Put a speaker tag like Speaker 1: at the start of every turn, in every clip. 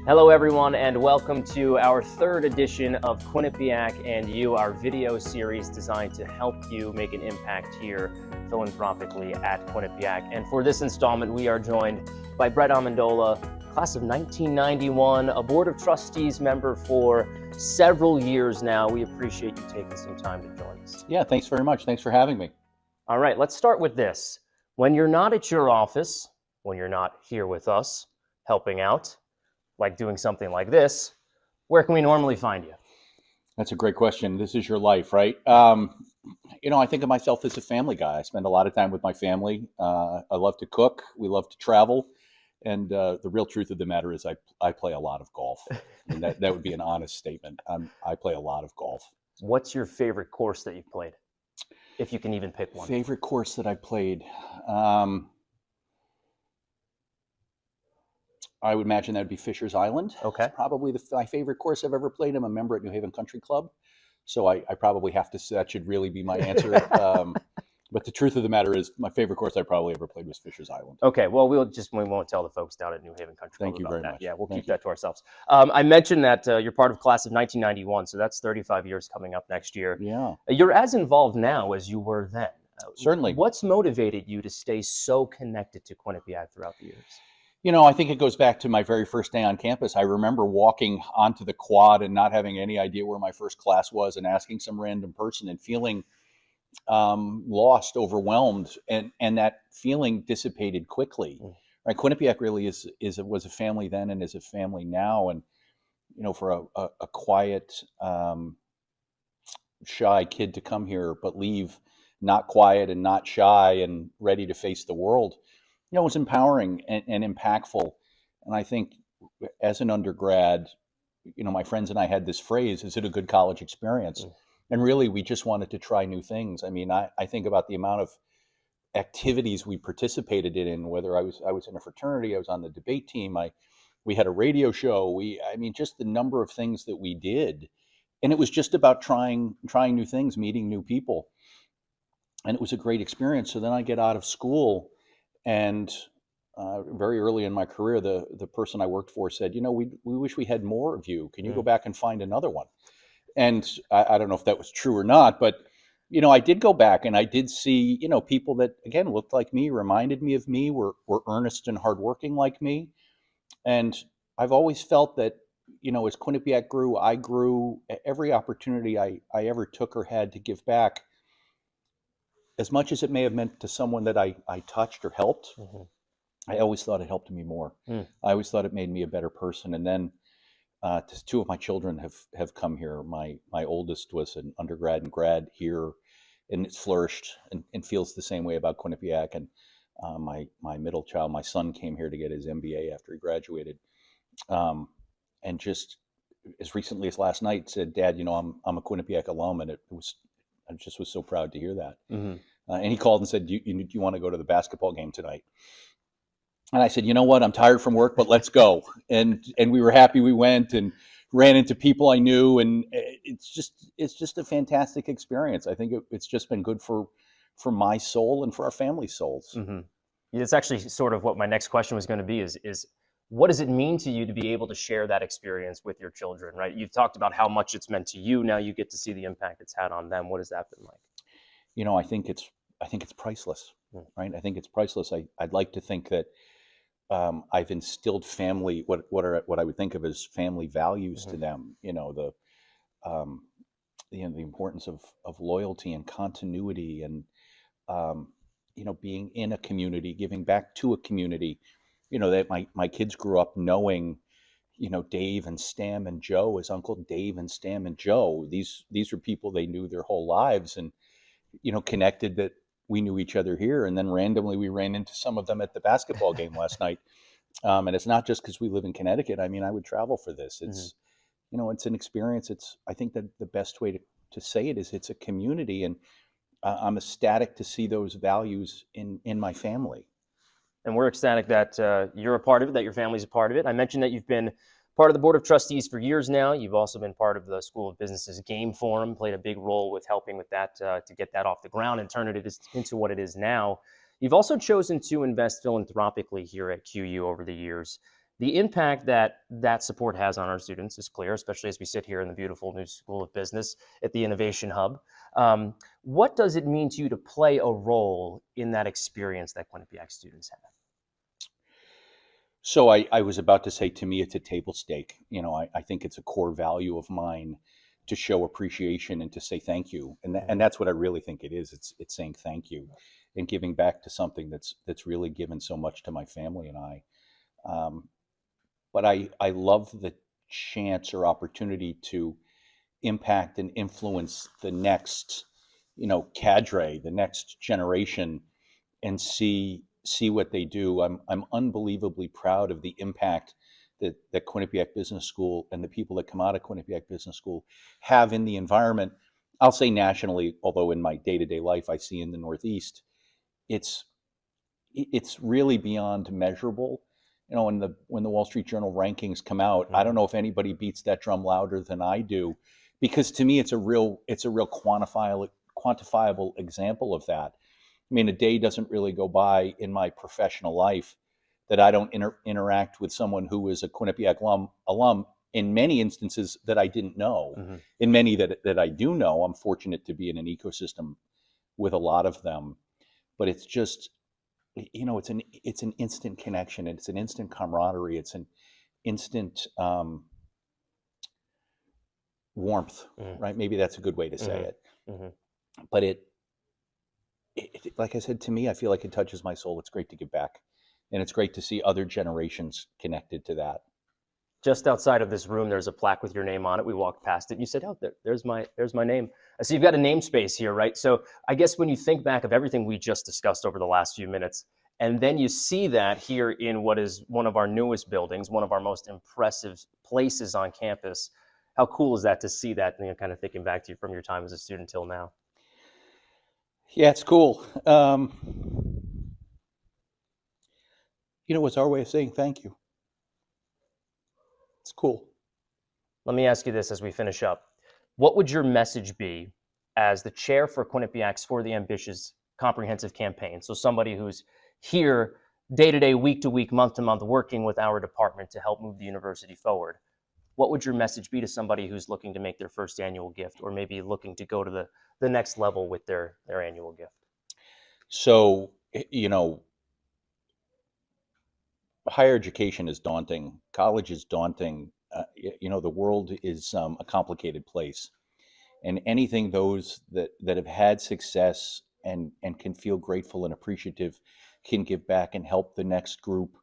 Speaker 1: Hello everyone, and welcome to our third edition of Quinnipiac and You, our video series designed to help you make an impact here philanthropically at Quinnipiac. And for this installment, we are joined by Brett Amendola, class of 1991, a Board of Trustees member for several years now. We appreciate you taking some time to join us.
Speaker 2: Yeah, thanks very much. Thanks for having me.
Speaker 1: All right, let's start with this. When you're not at your office, when you're not here with us, helping out, like doing something like this, where can we normally find you?
Speaker 2: That's a great question. This is your life, right? I think of myself as a family guy. I spend a lot of time with my family. I love to cook. We love to travel. And the real truth of the matter is I play a lot of golf. And that would be an honest statement. I play a lot of golf.
Speaker 1: What's your favorite course that you've played? If you can even pick one.
Speaker 2: Favorite course that I played? I would imagine that would be Fisher's Island.
Speaker 1: Okay.
Speaker 2: It's probably my favorite course I've ever played. I'm a member at New Haven Country Club. So I probably have to say that should really be my answer. But the truth of the matter is my favorite course I probably ever played was Fisher's Island.
Speaker 1: Okay, well, we won't tell the folks down at New Haven Country Club
Speaker 2: Thank you
Speaker 1: about
Speaker 2: very
Speaker 1: that.
Speaker 2: much.
Speaker 1: Yeah, we'll
Speaker 2: Thank
Speaker 1: keep that to ourselves. I mentioned that you're part of class of 1991, so that's 35 years coming up next year.
Speaker 2: Yeah.
Speaker 1: You're as involved now as you were then.
Speaker 2: Certainly.
Speaker 1: What's motivated you to stay so connected to Quinnipiac throughout the years?
Speaker 2: I think it goes back to my very first day on campus. I remember walking onto the quad and not having any idea where my first class was and asking some random person and feeling lost, overwhelmed, and that feeling dissipated quickly. Right? Quinnipiac really was a family then and is a family now. And, for a quiet, shy kid to come here but leave not quiet and not shy and ready to face the world, it was empowering and impactful. And I think as an undergrad, my friends and I had this phrase, is it a good college experience? And really, we just wanted to try new things. I mean, I think about the amount of activities we participated in, whether I was in a fraternity, I was on the debate team, we had a radio show, just the number of things that we did. And it was just about trying new things, meeting new people. And it was a great experience. So then I get out of school, and very early in my career, the person I worked for said, we wish we had more of you. Can you go back and find another one? And I don't know if that was true or not, but, I did go back and I did see, people that, again, looked like me, reminded me of me, were earnest and hardworking like me. And I've always felt that, as Quinnipiac grew, I grew. Every opportunity I ever took or had to give back, as much as it may have meant to someone that I touched or helped, I always thought it helped me more. I always thought it made me a better person. And then two of my children have come here. My oldest was an undergrad and grad here, and it's flourished and feels the same way about Quinnipiac. And my middle child, my son, came here to get his MBA after he graduated. And just as recently as last night said, Dad, I'm a Quinnipiac alum. And I just was so proud to hear that. And he called and said, do you want to go to the basketball game tonight? And I said, you know what? I'm tired from work, but let's go. And we were happy we went and ran into people I knew. And it's just a fantastic experience. I think it's just been good for my soul and for our family's souls.
Speaker 1: It's actually sort of what my next question was going to be is what does it mean to you to be able to share that experience with your children, right? You've talked about how much it's meant to you. Now you get to see the impact it's had on them. What has that been like?
Speaker 2: I think it's priceless, right? I think it's priceless. I'd like to think that I've instilled family, what I would think of as family values to them. The importance of loyalty and continuity, and being in a community, giving back to a community. That my kids grew up knowing, Dave and Stam and Joe as Uncle Dave and Stam and Joe. These are people they knew their whole lives, and connected that we knew each other here. And then randomly we ran into some of them at the basketball game last night. And it's not just because we live in Connecticut. I mean, I would travel for this. It's, it's an experience. I think that the best way to say it is it's a community. And I'm ecstatic to see those values in my family.
Speaker 1: And we're ecstatic that you're a part of it, that your family's a part of it. I mentioned that you've been part of the Board of Trustees for years now. You've also been part of the School of Business's Game Forum, played a big role with helping with that to get that off the ground and turn it into what it is now. You've also chosen to invest philanthropically here at QU over the years. The impact that that support has on our students is clear, especially as we sit here in the beautiful new School of Business at the Innovation Hub. What does it mean to you to play a role in that experience that Quinnipiac students have?
Speaker 2: So I was about to say, to me, it's a table stake. You know, I think it's a core value of mine to show appreciation and to say thank you. And that's what I really think it is. It's saying thank you and giving back to something that's really given so much to my family and I. But I love the chance or opportunity to impact and influence the next, cadre, the next generation, and see what they do. I'm unbelievably proud of the impact that Quinnipiac Business School and the people that come out of Quinnipiac Business School have in the environment. I'll say nationally, although in my day-to-day life I see in the Northeast, it's really beyond measurable. When the Wall Street Journal rankings come out, I don't know if anybody beats that drum louder than I do, because to me it's a real quantifiable example of that. I mean, a day doesn't really go by in my professional life that I don't interact with someone who is a Quinnipiac alum in many instances that I didn't know. Mm-hmm. In many that I do know, I'm fortunate to be in an ecosystem with a lot of them. But it's just, it's an instant connection. It's an instant camaraderie. It's an instant warmth, right? Maybe that's a good way to say it. Mm-hmm. But it, like I said, to me, I feel like it touches my soul. It's great to give back. And it's great to see other generations connected to that.
Speaker 1: Just outside of this room, there's a plaque with your name on it. We walked past it and you said, oh, there's my name. So you've got a namespace here, right? So I guess when you think back of everything we just discussed over the last few minutes, and then you see that here in what is one of our newest buildings, one of our most impressive places on campus, how cool is that to see that, and kind of thinking back to you from your time as a student till now?
Speaker 2: Yeah, it's cool. It's our way of saying thank you. It's cool.
Speaker 1: Let me ask you this as we finish up. What would your message be as the chair for Quinnipiac's For the Ambitious comprehensive campaign? So somebody who's here day to day, week to week, month to month, working with our department to help move the university forward. What would your message be to somebody who's looking to make their first annual gift, or maybe looking to go to the next level with their annual gift?
Speaker 2: So, higher education is daunting. College is daunting. The world is a complicated place. And anything those that have had success and can feel grateful and appreciative can give back and help the next group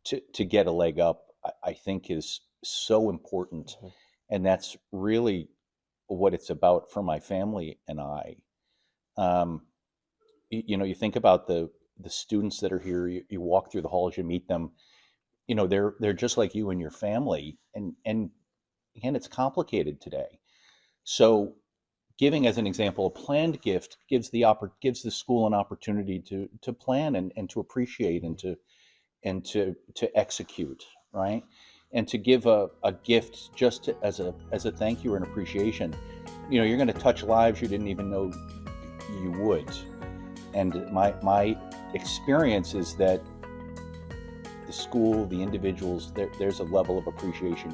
Speaker 2: to get a leg up, I think is so important. Mm-hmm. And that's really what it's about for my family and I. You think about the students that are here, you walk through the halls, you meet them, they're just like you and your family. And again, it's complicated today. So giving, as an example, a planned gift gives the school an opportunity to plan and to appreciate and to execute, right? And to give a gift just as a thank you or an appreciation. You're going to touch lives you didn't even know you would. And my experience is that the school, the individuals, there's a level of appreciation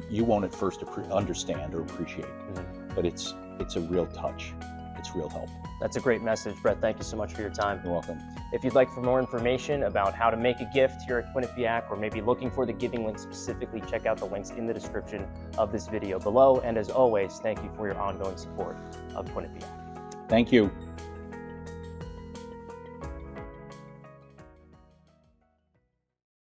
Speaker 2: you won't at first understand or appreciate, but it's a real touch. It's real help.
Speaker 1: That's a great message, Brett. Thank you so much for your time.
Speaker 2: You're welcome.
Speaker 1: If you'd like for more information about how to make a gift here at Quinnipiac, or maybe looking for the giving link specifically, check out the links in the description of this video below. And as always, thank you for your ongoing support of Quinnipiac.
Speaker 2: Thank you.